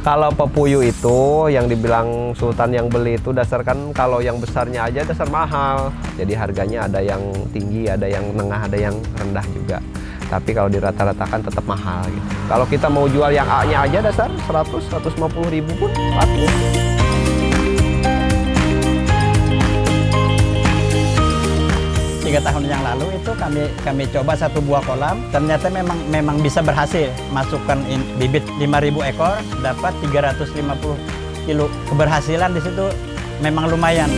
Kalau pepuyu itu yang dibilang Sultan yang beli itu dasarkan kalau yang besarnya aja dasar mahal. Jadi harganya ada yang tinggi, ada yang tengah, ada yang rendah juga. Tapi kalau dirata-ratakan tetap mahal gitu. Kalau kita mau jual yang A-nya aja dasar 100-150 ribu pun laku. Tahun yang lalu itu kami coba satu buah kolam, ternyata memang bisa berhasil. Masukkan bibit 5.000 ekor, dapat 350 kilo. Keberhasilan di situ memang lumayan.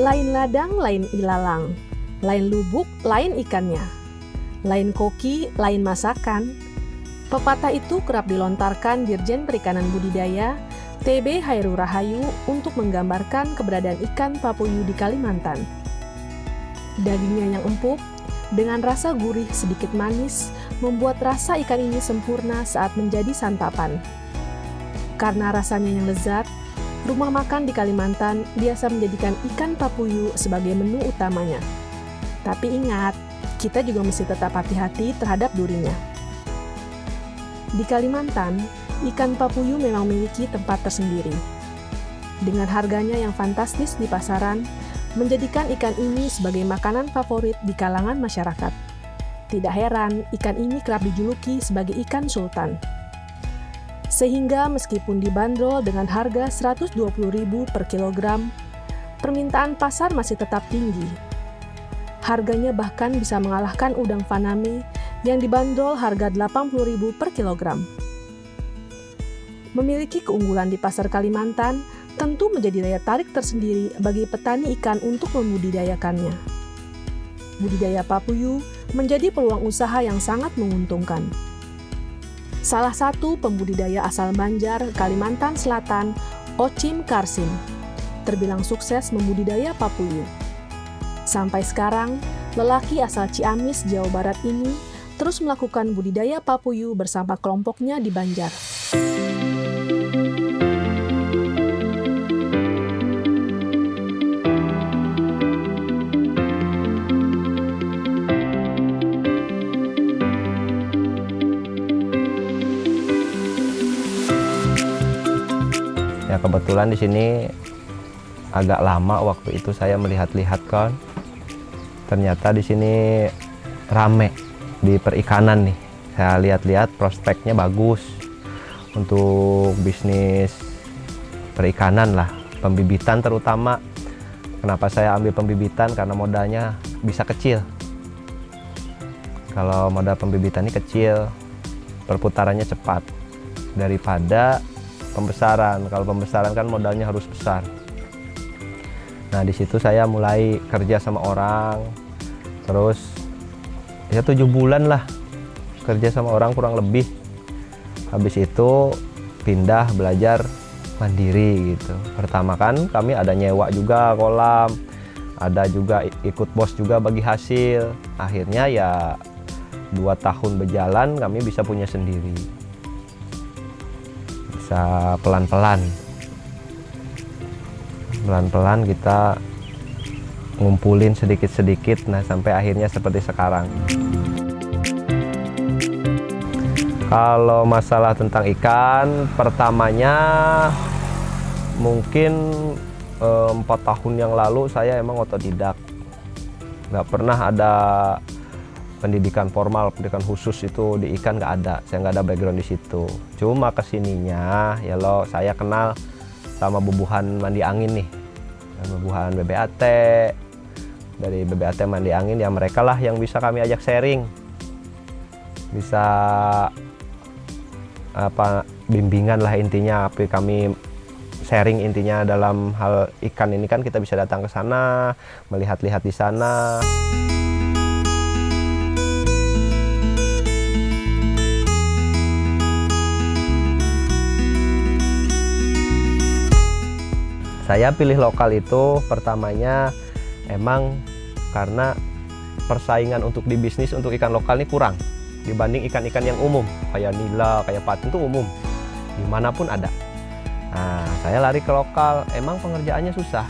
Lain ladang, lain ilalang. Lain lubuk, lain ikannya. Lain koki, lain masakan. Pepatah itu kerap dilontarkan Dirjen Perikanan Budidaya TB Hairul Rahayu untuk menggambarkan keberadaan ikan papuyu di Kalimantan. Dagingnya yang empuk, dengan rasa gurih sedikit manis, membuat rasa ikan ini sempurna saat menjadi santapan. Karena rasanya yang lezat, rumah makan di Kalimantan biasa menjadikan ikan papuyu sebagai menu utamanya. Tapi ingat, kita juga mesti tetap hati-hati terhadap durinya. Di Kalimantan, ikan papuyu memang memiliki tempat tersendiri. Dengan harganya yang fantastis di pasaran, menjadikan ikan ini sebagai makanan favorit di kalangan masyarakat. Tidak heran, ikan ini kerap dijuluki sebagai ikan sultan. Sehingga meskipun dibanderol dengan harga Rp120.000 per kilogram, permintaan pasar masih tetap tinggi. Harganya bahkan bisa mengalahkan udang faname yang dibanderol harga Rp80.000 per kilogram. Memiliki keunggulan di pasar Kalimantan tentu menjadi daya tarik tersendiri bagi petani ikan untuk membudidayakannya. Budidaya papuyu menjadi peluang usaha yang sangat menguntungkan. Salah satu pembudidaya asal Banjar, Kalimantan Selatan, Ocim Karsim, terbilang sukses membudidaya papuyu. Sampai sekarang, lelaki asal Ciamis, Jawa Barat ini terus melakukan budidaya papuyu bersama kelompoknya di Banjar. Ya kebetulan di sini agak lama waktu itu saya melihat-lihat kan. Ternyata di sini rame di perikanan nih. Saya lihat-lihat prospeknya bagus untuk bisnis perikanan lah, pembibitan terutama. Kenapa saya ambil pembibitan? Karena modalnya bisa kecil. Kalau modal pembibitan ini kecil, perputarannya cepat daripada pembesaran. Kalau pembesaran kan modalnya harus besar. Nah di situ saya mulai kerja sama orang, terus ya 7 bulan lah kerja sama orang kurang lebih. Habis itu pindah belajar mandiri gitu. Pertama kan kami ada nyewa juga kolam, ada juga ikut bos juga bagi hasil. Akhirnya ya 2 tahun berjalan kami bisa punya sendiri. Bisa pelan-pelan kita ngumpulin sedikit-sedikit, nah sampai akhirnya seperti sekarang. Kalau masalah tentang ikan, pertamanya mungkin 4 tahun yang lalu saya emang otodidak, nggak pernah ada pendidikan formal, pendidikan khusus itu di ikan nggak ada. Saya nggak ada background di situ. Cuma kesininya ya lo saya kenal sama bubuhan mandi angin nih, bubuhan BBAT. Dari BBAT mandi angin ya mereka lah yang bisa kami ajak sharing, bisa bimbingan lah intinya. Tapi kami sharing intinya dalam hal ikan ini kan kita bisa datang ke sana, melihat-lihat di sana. Saya pilih lokal itu pertamanya emang karena persaingan untuk di bisnis untuk ikan lokal ini kurang dibanding ikan-ikan yang umum kayak nila, kayak patin itu umum dimanapun ada. Nah, saya lari ke lokal, emang pengerjaannya susah,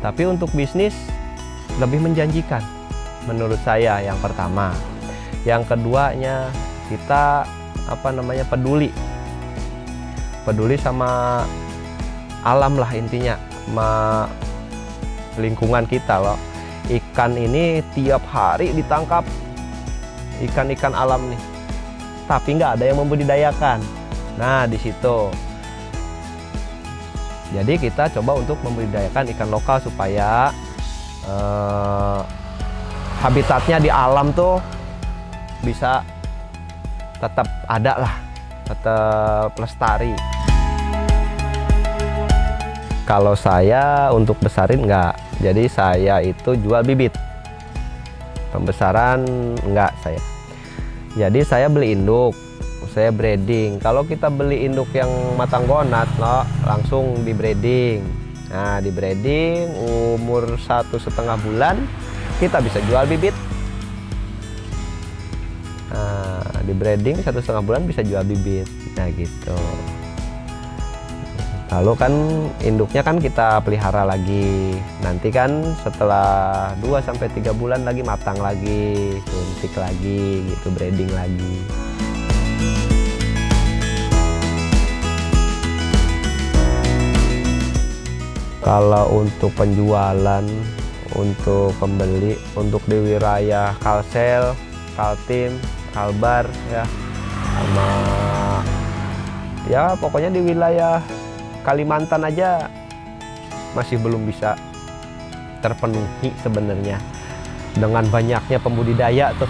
tapi untuk bisnis lebih menjanjikan menurut saya yang pertama. Yang keduanya kita peduli sama alam lah intinya, sama lingkungan kita loh. Ikan ini tiap hari ditangkap, ikan-ikan alam nih, tapi nggak ada yang membudidayakan. Nah di situ, jadi kita coba untuk membudidayakan ikan lokal supaya habitatnya di alam tuh bisa tetap ada lah, tetap lestari. Kalau saya untuk besarin enggak, jadi saya itu jual bibit, pembesaran enggak saya. Jadi saya beli induk, saya breeding. Kalau kita beli induk yang matang gonat, langsung di breeding. Nah di breeding umur 1,5 bulan kita bisa jual bibit. Nah, di breeding 1,5 bulan bisa jual bibit. Nah gitu. Lalu kan induknya kan kita pelihara lagi. Nanti kan setelah 2-3 bulan lagi matang lagi, suntik lagi gitu, breeding lagi. Kalau untuk penjualan, untuk pembeli, untuk di wilayah Kalsel, Kaltim, Kalbar ya, sama ya pokoknya di wilayah Kalimantan aja masih belum bisa terpenuhi sebenarnya dengan banyaknya pembudidaya tuh.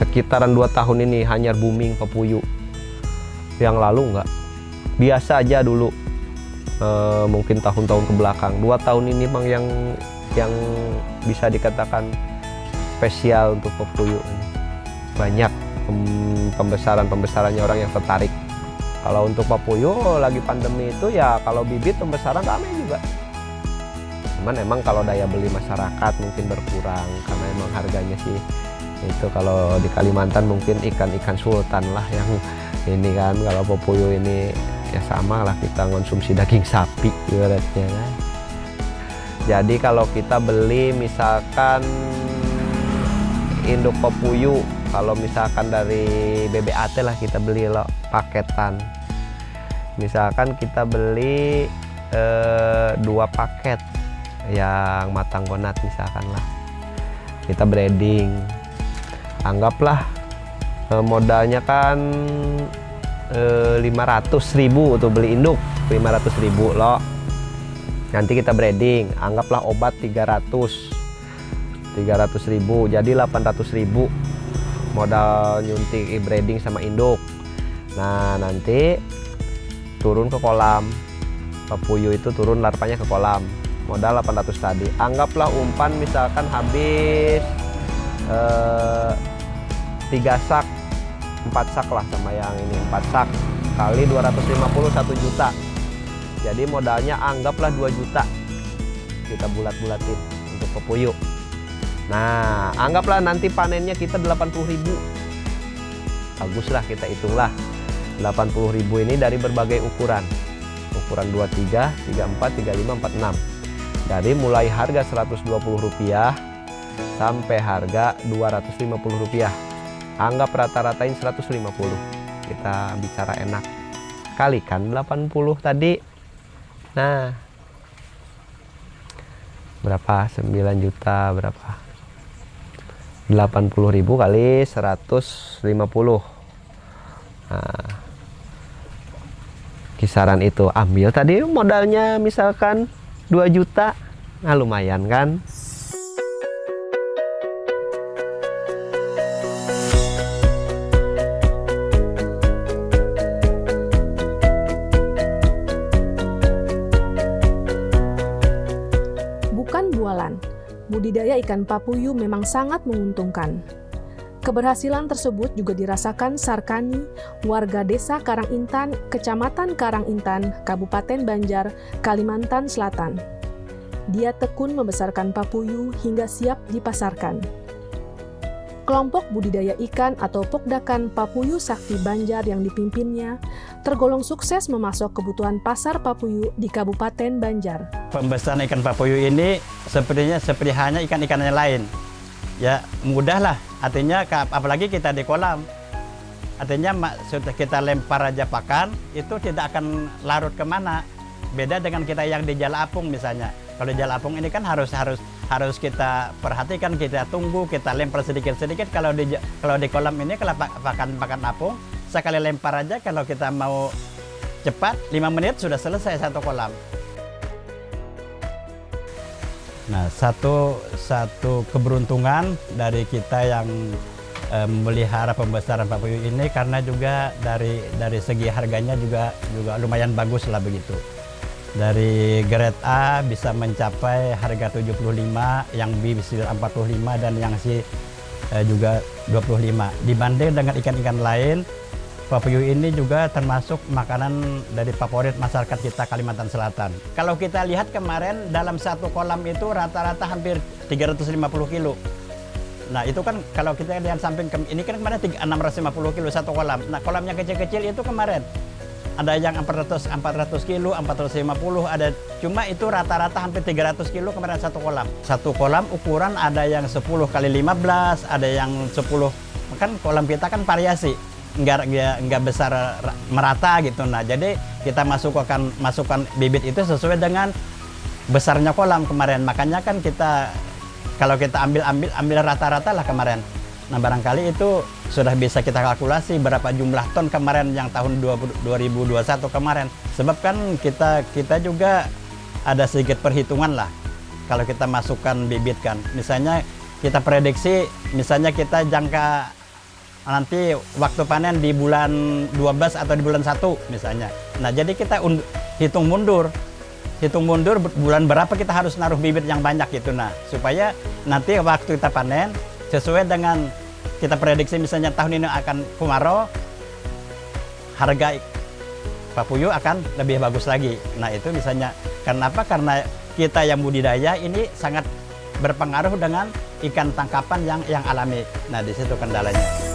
Sekitaran 2 tahun ini hanya booming pepuyu. Yang lalu enggak, biasa aja dulu. Mungkin tahun-tahun ke belakang. 2 tahun ini memang yang bisa dikatakan spesial untuk pepuyu. Banyak pembesarannya orang yang tertarik. Kalau untuk pepuyu lagi pandemi itu ya kalau bibit pembesaran ramai juga. Cuman emang kalau daya beli masyarakat mungkin berkurang karena emang harganya sih itu kalau di Kalimantan mungkin ikan-ikan sultan lah yang ini kan. Kalau pepuyu ini ya sama lah kita konsumsi daging sapi ibaratnya kan. Jadi kalau kita beli misalkan induk pepuyu, kalau misalkan dari BBAT lah kita beli loh paketan. Misalkan kita beli 2 paket yang matang gonat misalkan lah. Kita breeding. Anggaplah modalnya kan 500.000 untuk beli induk, 500.000 loh. Nanti kita breeding, anggaplah obat 300.000, jadi 800.000 modal nyuntik breeding sama induk. Nah nanti turun ke kolam, pepuyu itu turun larvanya ke kolam, modal 800 tadi. Anggaplah umpan misalkan habis 3 sak, 4 sak lah sama yang ini, 4 sak kali 250 1 juta. Jadi modalnya anggaplah 2 juta. Kita bulat-bulatin untuk pepuyu. Nah, anggaplah nanti panennya kita 80.000. Baguslah kita hitunglah. 80.000 ini dari berbagai ukuran. Ukuran 23, 34, 35, 46. Dari mulai harga Rp120 sampai harga Rp250. Anggap rata-ratain 150. Kita bicara enak. Kalikan 80 tadi. Nah. Berapa? 9 juta berapa? 80.000 kali 150. Nah. Kisaran itu. Ambil tadi modalnya misalkan 2 juta. Nah, lumayan kan? budidaya ikan papuyu memang sangat menguntungkan. Keberhasilan tersebut juga dirasakan Sarkani, warga desa Karangintan, Kecamatan Karangintan, Kabupaten Banjar, Kalimantan Selatan. Dia tekun membesarkan papuyu hingga siap dipasarkan. Kelompok budidaya ikan atau Pokdakan Papuyu Sakti Banjar yang dipimpinnya tergolong sukses memasok kebutuhan pasar papuyu di Kabupaten Banjar. Pembesaran ikan papuyu ini sepertinya seperti halnya ikan-ikan yang lain. Ya mudah lah, artinya apalagi kita di kolam. Artinya sudah kita lempar aja pakan, itu tidak akan larut kemana. Beda dengan kita yang di Jala Apung misalnya. Kalau di Jala Apung ini kan harus kita perhatikan, kita tunggu, kita lempar sedikit-sedikit. Kalau di kolam ini kalau pakan apung, sekali lempar aja kalau kita mau cepat 5 menit sudah selesai satu kolam. Nah, satu keberuntungan dari kita yang melihara pembesaran papuyu ini karena juga dari segi harganya juga lumayan bagus lah begitu. Dari grade A bisa mencapai harga 75, yang B bisa 45 dan yang C juga 25. Dibanding dengan ikan-ikan lain, papuyu ini juga termasuk makanan dari favorit masyarakat kita Kalimantan Selatan. Kalau kita lihat kemarin dalam satu kolam itu rata-rata hampir 350 kilo. Nah itu kan kalau kita lihat samping ini kan kemarin 650 kilo satu kolam. Nah kolam yang kecil-kecil itu kemarin ada yang 400 kilo, 450 ada, cuma itu rata-rata hampir 300 kilo kemarin satu kolam. Satu kolam ukuran ada yang 10 kali 15, ada yang 10, kan kolam kita kan variasi, nggak besar merata gitu. Nah jadi kita masukkan bibit itu sesuai dengan besarnya kolam kemarin. Makanya kan kita kalau kita ambil rata-rata lah kemarin. Nah barangkali itu sudah bisa kita kalkulasi berapa jumlah ton kemarin yang tahun 2021 kemarin. Sebab kan kita juga ada sedikit perhitungan lah. Kalau kita masukkan bibit kan. Misalnya kita prediksi, misalnya kita jangka nanti waktu panen di bulan 12 atau di bulan 1 misalnya. Nah jadi kita hitung mundur bulan berapa kita harus naruh bibit yang banyak gitu. Nah supaya nanti waktu kita panen sesuai dengan kita prediksi misalnya tahun ini akan kemarau, harga papuyu akan lebih bagus lagi. Nah itu misalnya kenapa? Karena kita yang budidaya ini sangat berpengaruh dengan ikan tangkapan yang alami. Nah di situ kendalanya.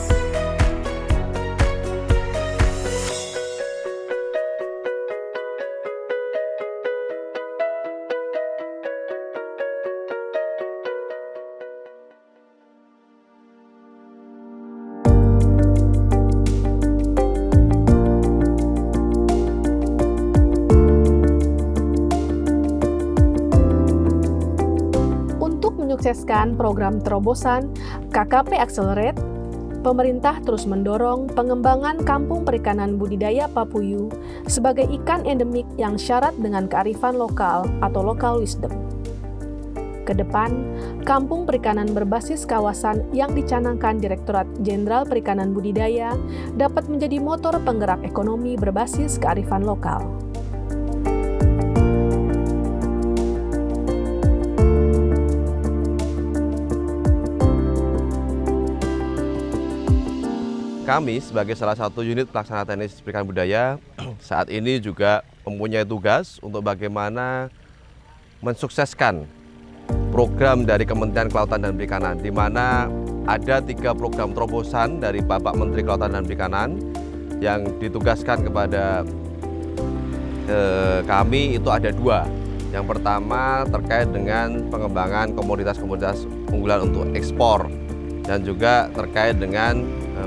Menyukseskan program terobosan KKP Accelerate, pemerintah terus mendorong pengembangan kampung perikanan budidaya papuyu sebagai ikan endemik yang syarat dengan kearifan lokal atau local wisdom. Kedepan, kampung perikanan berbasis kawasan yang dicanangkan Direktorat Jenderal Perikanan Budidaya dapat menjadi motor penggerak ekonomi berbasis kearifan lokal. Kami sebagai salah satu unit pelaksana teknis perikanan budaya saat ini juga mempunyai tugas untuk bagaimana mensukseskan program dari Kementerian Kelautan dan Perikanan, di mana ada 3 program terobosan dari Bapak Menteri Kelautan dan Perikanan yang ditugaskan kepada kami. Itu ada 2. Yang pertama terkait dengan pengembangan komoditas-komoditas unggulan untuk ekspor, dan juga terkait dengan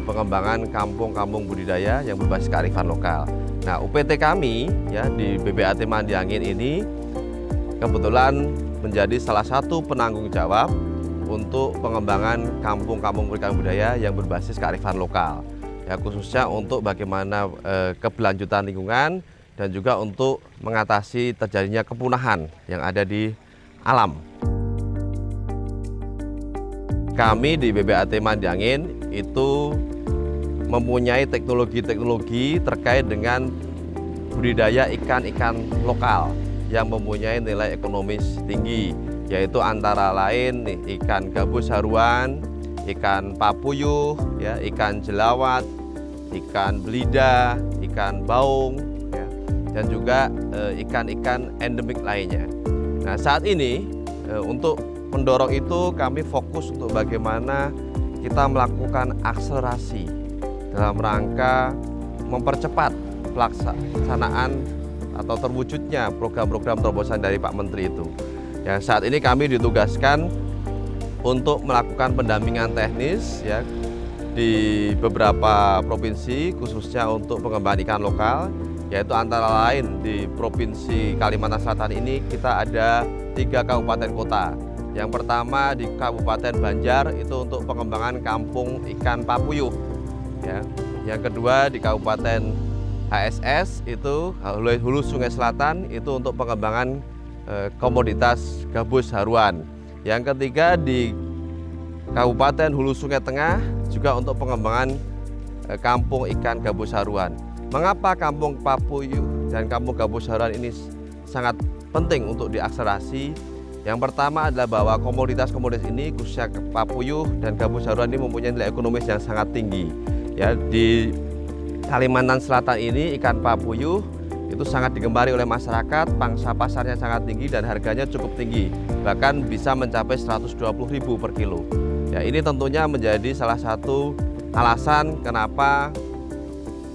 pengembangan kampung-kampung budidaya yang berbasis kearifan lokal. Nah, UPT kami ya di BBAT Mandiangin ini kebetulan menjadi salah satu penanggung jawab untuk pengembangan kampung-kampung perikanan budaya yang berbasis kearifan lokal. Ya, khususnya untuk bagaimana keberlanjutan lingkungan dan juga untuk mengatasi terjadinya kepunahan yang ada di alam. Kami di BBAT Mandiangin itu mempunyai teknologi-teknologi terkait dengan budidaya ikan-ikan lokal yang mempunyai nilai ekonomis tinggi yaitu antara lain nih, ikan gabus haruan, ikan papuyuh, ya, ikan jelawat, ikan belida, ikan baung, ya, dan juga ikan-ikan endemik lainnya. Nah, saat ini untuk mendorong itu kami fokus untuk bagaimana kita melakukan akselerasi dalam rangka mempercepat pelaksanaan atau terwujudnya program-program terobosan dari Pak Menteri itu. Yang saat ini kami ditugaskan untuk melakukan pendampingan teknis, ya, di beberapa provinsi khususnya untuk pengembangan ikan lokal, yaitu antara lain di Provinsi Kalimantan Selatan ini kita ada 3 kabupaten kota. Yang pertama di Kabupaten Banjar itu untuk pengembangan kampung ikan papuyuh, ya. Yang kedua di Kabupaten HSS itu Hulu Sungai Selatan itu untuk pengembangan komoditas gabus haruan. Yang ketiga di Kabupaten Hulu Sungai Tengah juga untuk pengembangan kampung ikan gabus haruan. Mengapa kampung papuyuh dan kampung gabus haruan ini sangat penting untuk diakselerasi? Yang pertama adalah bahwa komoditas-komoditas ini khususnya papuyuh dan gabus haruan ini mempunyai nilai ekonomis yang sangat tinggi. Ya, di Kalimantan Selatan ini ikan papuyuh itu sangat digemari oleh masyarakat, pangsa pasarnya sangat tinggi dan harganya cukup tinggi, bahkan bisa mencapai 120.000 per kilo. Ya, ini tentunya menjadi salah satu alasan kenapa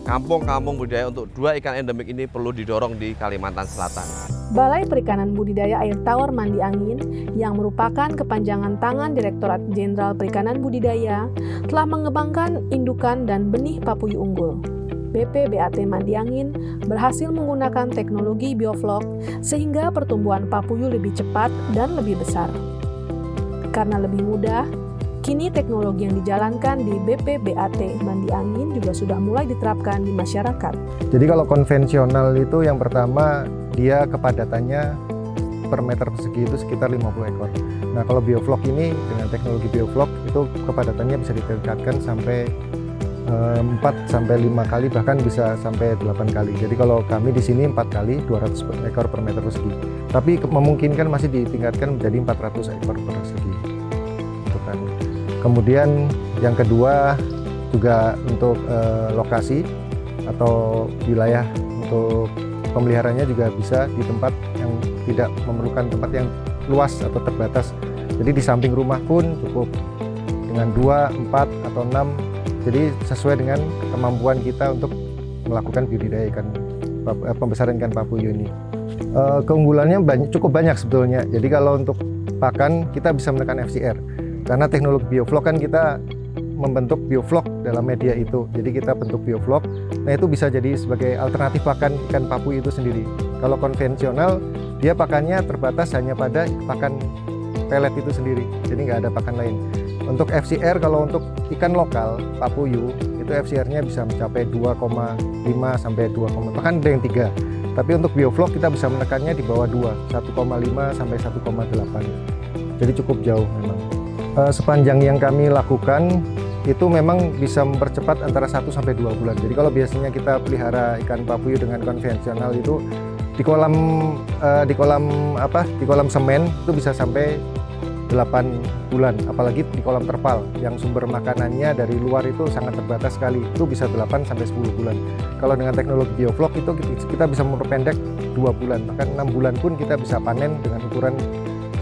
kampung-kampung budidaya untuk 2 ikan endemik ini perlu didorong di Kalimantan Selatan. Balai Perikanan Budidaya Air Tawar Mandi Angin yang merupakan kepanjangan tangan Direktorat Jenderal Perikanan Budidaya telah mengembangkan indukan dan benih papuyuh unggul. BPBAT Mandi Angin berhasil menggunakan teknologi bioflok sehingga pertumbuhan papuyuh lebih cepat dan lebih besar. Karena lebih mudah, kini teknologi yang dijalankan di BPBAT Mandi Angin juga sudah mulai diterapkan di masyarakat. Jadi kalau konvensional itu yang pertama dia kepadatannya per meter persegi itu sekitar 50 ekor. Nah, kalau bioflok ini dengan teknologi bioflok itu kepadatannya bisa ditingkatkan sampai 4 sampai 5 kali, bahkan bisa sampai 8 kali. Jadi kalau kami di sini 4 kali 200 ekor per meter persegi. Tapi memungkinkan masih ditingkatkan menjadi 400 ekor per persegi. Kemudian yang kedua juga untuk lokasi atau wilayah untuk pemeliharanya juga bisa di tempat yang tidak memerlukan tempat yang luas atau terbatas. Jadi di samping rumah pun cukup dengan 2, 4 atau 6. Jadi sesuai dengan kemampuan kita untuk melakukan budidaya ikan pembesaran ikan papuyuh ini. Keunggulannya cukup banyak sebetulnya. Jadi kalau untuk pakan kita bisa menekan FCR. Karena teknologi bioflok kan kita membentuk bioflok dalam media itu. Jadi kita bentuk bioflok. Nah, itu bisa jadi sebagai alternatif pakan ikan papuyuh itu sendiri. Kalau konvensional dia pakannya terbatas hanya pada pakan pelet itu sendiri. Jadi nggak ada pakan lain. Untuk FCR kalau untuk ikan lokal papuyuh itu FCR-nya bisa mencapai 2,5 sampai 2, bahkan ada yang 3. Tapi untuk bioflok kita bisa menekannya di bawah 2, 1,5 sampai 1,8. Jadi cukup jauh memang. Sepanjang yang kami lakukan itu memang bisa mempercepat antara 1 sampai 2 bulan. Jadi kalau biasanya kita pelihara ikan papuyuh dengan konvensional itu di kolam semen itu bisa sampai 8 bulan, apalagi di kolam terpal yang sumber makanannya dari luar itu sangat terbatas sekali, itu bisa 8 sampai 10 bulan. Kalau dengan teknologi bioflok itu kita bisa memperpendek 2 bulan, bahkan 6 bulan pun kita bisa panen dengan ukuran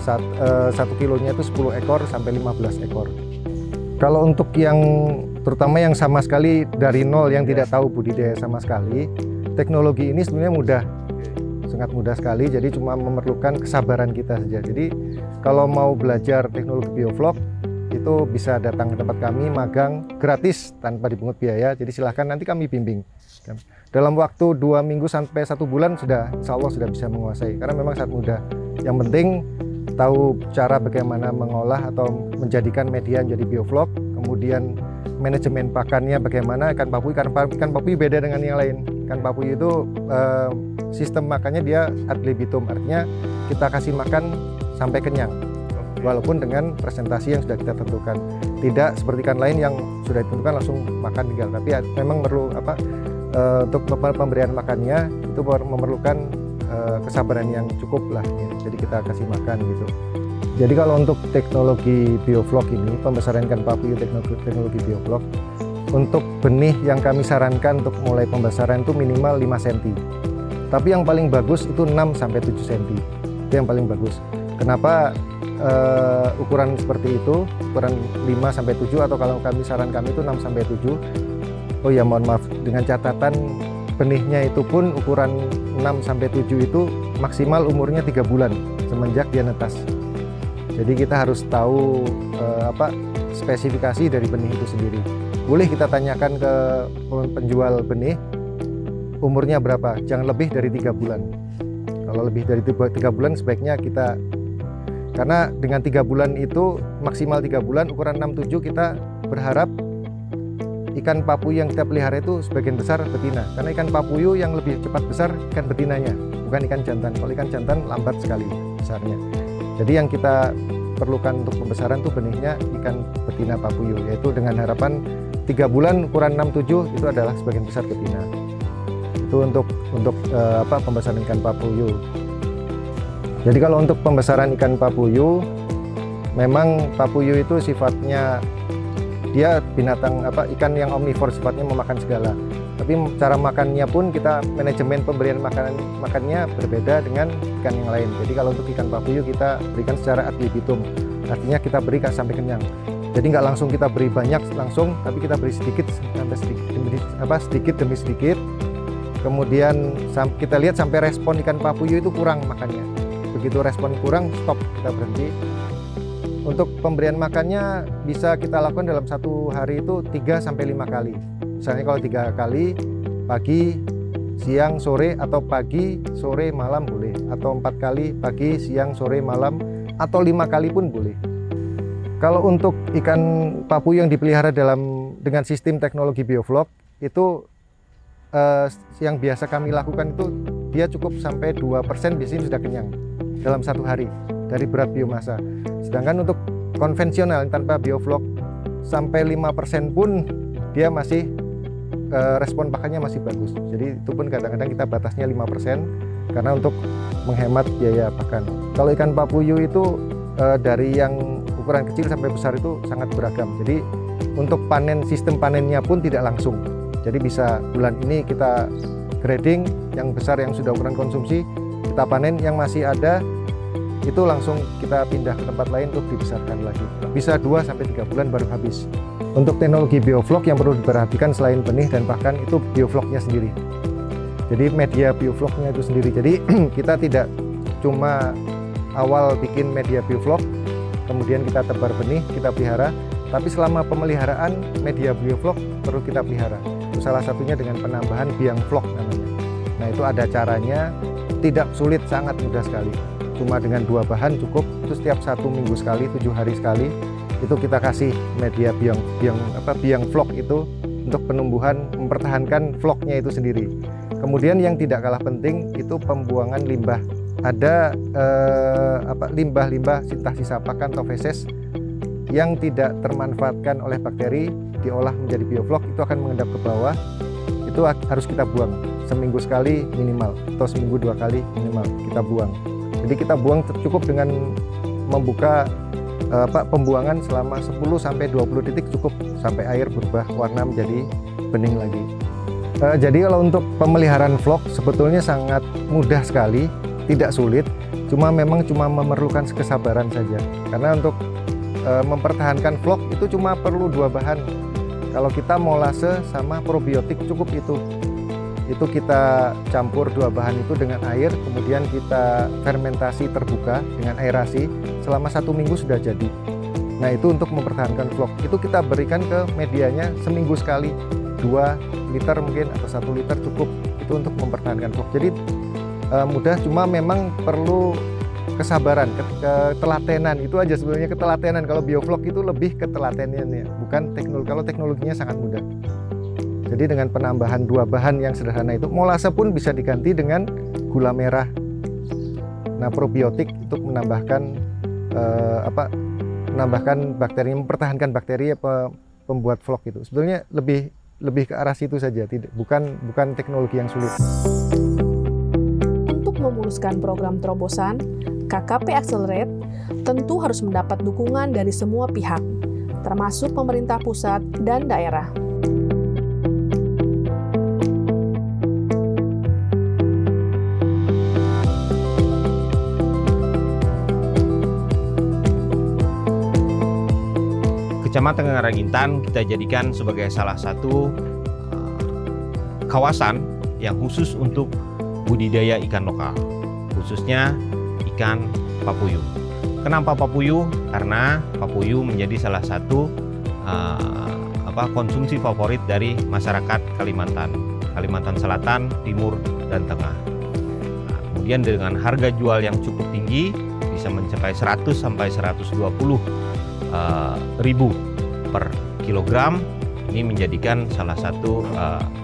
1 kilonya itu 10 ekor sampai 15 ekor. Kalau untuk yang terutama yang sama sekali dari nol yang tidak tahu budidaya sama sekali, teknologi ini sebenarnya mudah, sangat mudah sekali. Jadi cuma memerlukan kesabaran kita saja. Jadi kalau mau belajar teknologi bioflok itu bisa datang ke tempat kami, magang gratis tanpa dipungut biaya. Jadi silahkan nanti kami bimbing. Dalam waktu 2 minggu sampai 1 bulan sudah, insya Allah sudah bisa menguasai. Karena memang sangat mudah. Yang penting tahu cara bagaimana mengolah atau menjadikan media menjadi bioflok, kemudian manajemen pakannya bagaimana. Ikan papuyuh beda dengan yang lain. Ikan papuyuh itu sistem makannya dia ad libitum, artinya kita kasih makan sampai kenyang, walaupun dengan presentasi yang sudah kita tentukan. Tidak seperti ikan lain yang sudah ditentukan langsung makan tinggal, tapi memang perlu untuk pemberian makannya itu memerlukan kesabaran yang cukup lah, jadi kita kasih makan gitu. Jadi kalau untuk teknologi bioflok ini, pembesaran ikan papuyu teknologi bioflok, untuk benih yang kami sarankan untuk mulai pembesaran itu minimal 5 cm. Tapi yang paling bagus itu 6-7 cm. Itu yang paling bagus. Kenapa ukuran seperti itu, ukuran 5-7, atau kalau saran kami itu 6-7. Oh ya, mohon maaf, dengan catatan benihnya itu pun ukuran 6-7 itu maksimal umurnya 3 bulan semenjak dia netas. Jadi kita harus tahu spesifikasi dari benih itu sendiri. Boleh kita tanyakan ke penjual benih umurnya berapa, jangan lebih dari 3 bulan. Kalau lebih dari 3 bulan sebaiknya kita, karena dengan 3 bulan itu maksimal 3 bulan ukuran 6-7, kita berharap ikan papuyu yang kita pelihara itu sebagian besar betina, karena ikan papuyu yang lebih cepat besar ikan betinanya, bukan ikan jantan. Kalau ikan jantan lambat sekali besarnya. Jadi yang kita perlukan untuk pembesaran itu benihnya ikan betina papuyu, yaitu dengan harapan 3 bulan ukuran 6-7 itu adalah sebagian besar betina. Itu untuk pembesaran ikan papuyu. Jadi kalau untuk pembesaran ikan papuyu, memang papuyu itu sifatnya dia binatang ikan yang omnivor, sifatnya memakan segala. Tapi cara makannya pun kita manajemen pemberian makannya berbeda dengan ikan yang lain. Jadi kalau untuk ikan papuyu kita berikan secara ad libitum, artinya kita beri sampai kenyang. Jadi nggak langsung kita beri banyak langsung, tapi kita beri sedikit demi sedikit. Kemudian kita lihat sampai respon ikan papuyu itu kurang makannya. Begitu respon kurang, stop, kita berhenti. Untuk pemberian makannya bisa kita lakukan dalam satu hari itu 3-5 kali. Misalnya kalau 3 kali, pagi, siang, sore, atau pagi, sore, malam boleh. Atau 4 kali, pagi, siang, sore, malam, atau 5 kali pun boleh. Kalau untuk ikan papuyu yang dipelihara dengan sistem teknologi bioflok, itu yang biasa kami lakukan itu dia cukup sampai 2% biasanya sudah kenyang dalam satu hari dari berat biomasa. Sedangkan untuk konvensional tanpa bioflok sampai 5% pun dia masih respon pakannya masih bagus. Jadi itu pun kadang-kadang kita batasnya 5% karena untuk menghemat biaya pakan. Kalau ikan papuyu itu dari yang ukuran kecil sampai besar itu sangat beragam. Jadi untuk sistem panennya pun tidak langsung. Jadi bisa bulan ini kita grading, yang besar yang sudah ukuran konsumsi kita panen, yang masih ada itu langsung kita pindah ke tempat lain untuk dibesarkan lagi. Bisa 2-3 bulan baru habis. Untuk teknologi bioflok yang perlu diperhatikan selain benih dan pakan itu biofloknya sendiri. Jadi media biofloknya itu sendiri. Jadi kita tidak cuma awal bikin media bioflok, kemudian kita tebar benih, kita pelihara, tapi selama pemeliharaan media bioflok perlu kita pelihara. Itu salah satunya dengan penambahan biang vlog namanya. Nah itu ada caranya, tidak sulit, sangat mudah sekali. Cuma dengan 2 bahan cukup, itu setiap 1 minggu sekali, 7 hari sekali, itu kita kasih media biang vlog itu untuk penumbuhan, mempertahankan vlognya itu sendiri. Kemudian yang tidak kalah penting itu pembuangan limbah. Ada limbah-limbah sisa pakan atau feses yang tidak termanfaatkan oleh bakteri, diolah menjadi bioflok, itu akan mengendap ke bawah. Itu harus kita buang seminggu sekali minimal, atau seminggu 2 kali minimal kita buang. Jadi kita buang cukup dengan membuka pembuangan selama 10-20 detik cukup, sampai air berubah warna menjadi bening lagi. Jadi kalau untuk pemeliharaan vlog sebetulnya sangat mudah sekali, tidak sulit, memang memerlukan kesabaran saja. Karena untuk mempertahankan vlog itu cuma perlu 2 bahan. Kalau kita molase sama probiotik cukup itu. Itu kita campur 2 bahan itu dengan air, kemudian kita fermentasi terbuka dengan aerasi selama 1 minggu sudah jadi. Nah itu untuk mempertahankan vlog. Itu kita berikan ke medianya seminggu sekali, 2 liter mungkin atau 1 liter cukup. Itu untuk mempertahankan vlog. Jadi mudah, cuma memang perlu kesabaran, ketelatenan, itu aja sebenarnya, ketelatenan. Kalau bioflok itu lebih ketelatenannya, bukan teknologi. Kalau teknologinya sangat mudah. Jadi dengan penambahan 2 bahan yang sederhana itu, molase pun bisa diganti dengan gula merah. Nah probiotik untuk menambahkan bakteri, mempertahankan bakteri pembuat vlog itu. Sebenarnya lebih ke arah situ saja, bukan teknologi yang sulit. Untuk memuluskan program terobosan, KKP Accelerate tentu harus mendapat dukungan dari semua pihak, termasuk pemerintah pusat dan daerah. Kecamatan Ngaragintan kita jadikan sebagai salah satu kawasan yang khusus untuk budidaya ikan lokal, khususnya ikan papuyu. Kenapa papuyu? Karena papuyu menjadi salah satu konsumsi favorit dari masyarakat Kalimantan Selatan, Timur, dan Tengah. Nah, kemudian dengan harga jual yang cukup tinggi, bisa mencapai 100 sampai 120 ribu per kilogram, ini menjadikan salah satu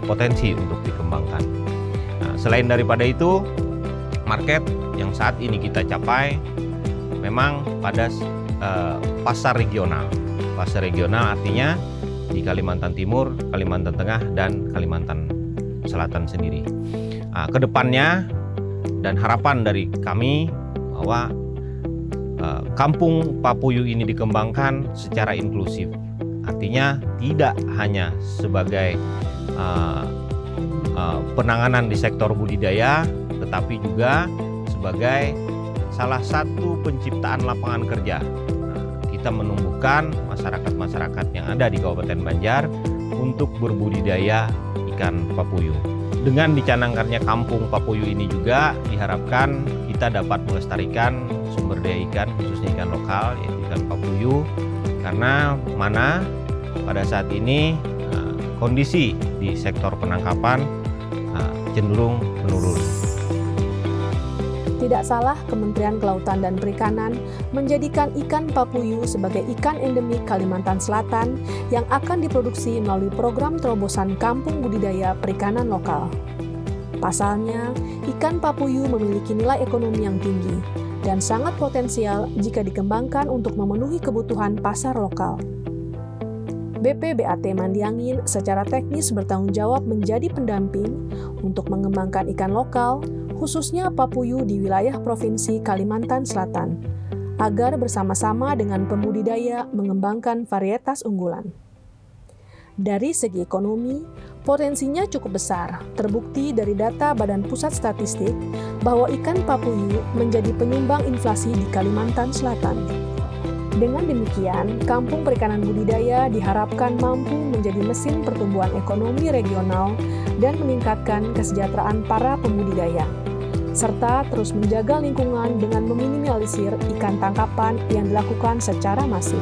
potensi untuk dikembangkan. Nah, selain daripada itu, market yang saat ini kita capai memang pada pasar regional. Pasar regional artinya di Kalimantan Timur, Kalimantan Tengah, dan Kalimantan Selatan sendiri. Nah, kedepannya dan harapan dari kami bahwa kampung papuyu ini dikembangkan secara inklusif. Artinya tidak hanya sebagai penanganan di sektor budidaya, tetapi juga sebagai salah satu penciptaan lapangan kerja. Kita menumbuhkan masyarakat-masyarakat yang ada di Kabupaten Banjar untuk berbudidaya ikan papuyu. Dengan dicanangkannya kampung papuyu ini juga diharapkan kita dapat melestarikan sumber daya ikan, khususnya ikan lokal, yaitu ikan papuyu, karena pada saat ini kondisi di sektor penangkapan cenderung menurun. Tidak salah, Kementerian Kelautan dan Perikanan menjadikan ikan papuyu sebagai ikan endemik Kalimantan Selatan yang akan diproduksi melalui program terobosan Kampung Budidaya Perikanan Lokal. Pasalnya, ikan papuyu memiliki nilai ekonomi yang tinggi dan sangat potensial jika dikembangkan untuk memenuhi kebutuhan pasar lokal. BPBAT Mandiangin secara teknis bertanggung jawab menjadi pendamping untuk mengembangkan ikan lokal, khususnya papuyu di wilayah Provinsi Kalimantan Selatan, agar bersama-sama dengan pembudidaya mengembangkan varietas unggulan. Dari segi ekonomi, potensinya cukup besar, terbukti dari data Badan Pusat Statistik bahwa ikan papuyu menjadi penyumbang inflasi di Kalimantan Selatan. Dengan demikian, kampung perikanan budidaya diharapkan mampu menjadi mesin pertumbuhan ekonomi regional dan meningkatkan kesejahteraan para pembudidaya, serta terus menjaga lingkungan dengan meminimalisir ikan tangkapan yang dilakukan secara masif.